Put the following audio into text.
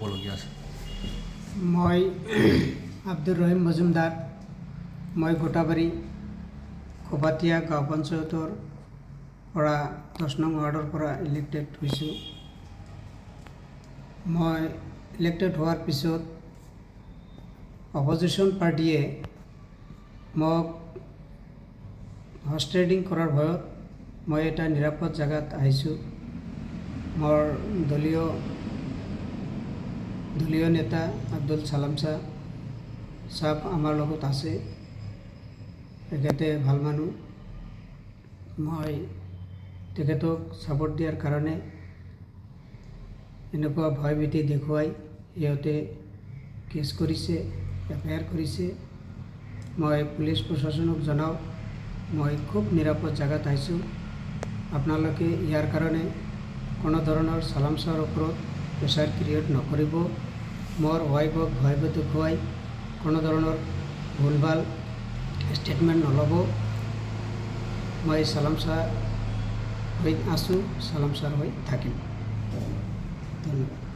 ক'বলগীয়া আছে? মই আব্দুৰ ৰহিম মজুমদাৰ, মই গোটাবাৰী খোপাতিয়া গাঁও পঞ্চায়তৰ পৰা 10 নং ৱাৰ্ডৰ পৰা ইলেক্টেড হৈছোঁ। মই ইলেক্টেড হোৱাৰ পিছত অপজিশ্যন পাৰ্টীয়ে মোক হৰ্চ ট্ৰেডিং কৰাৰ ভয়ত মই এটা নিৰাপদ জেগাত আহিছোঁ। মোৰ দলীয় নেতা আব্দুল সালাম চাহাব আমাৰ লগত আছে। তেখেতে ভাল মানুহ। মই তেখেতক ছাপোৰ্ট দিয়াৰ কাৰণে এনেকুৱা ভয়ভীতি দেখুৱাই সিহঁতে কেছ কৰিছে, FIR কৰিছে। মই পুলিচ প্ৰশাসনক জনাওঁ মই খুব নিৰাপদ জেগাত আহিছোঁ। আপোনালোকে ইয়াৰ কাৰণে কোনো ধৰণৰ সালাম ছাৰৰ ওপৰত প্ৰেছাৰ ক্ৰিয়েট নকৰিব। মোৰ ৱাইফক ভয়ভীতি দেখুৱাই কোনো ধৰণৰ ভুলভাল ষ্টেটমেণ্ট নল'ব। মই সালাম ছাৰ হৈ আছোঁ, সালাম ছাৰ হৈ থাকিম। ধন্যবাদ।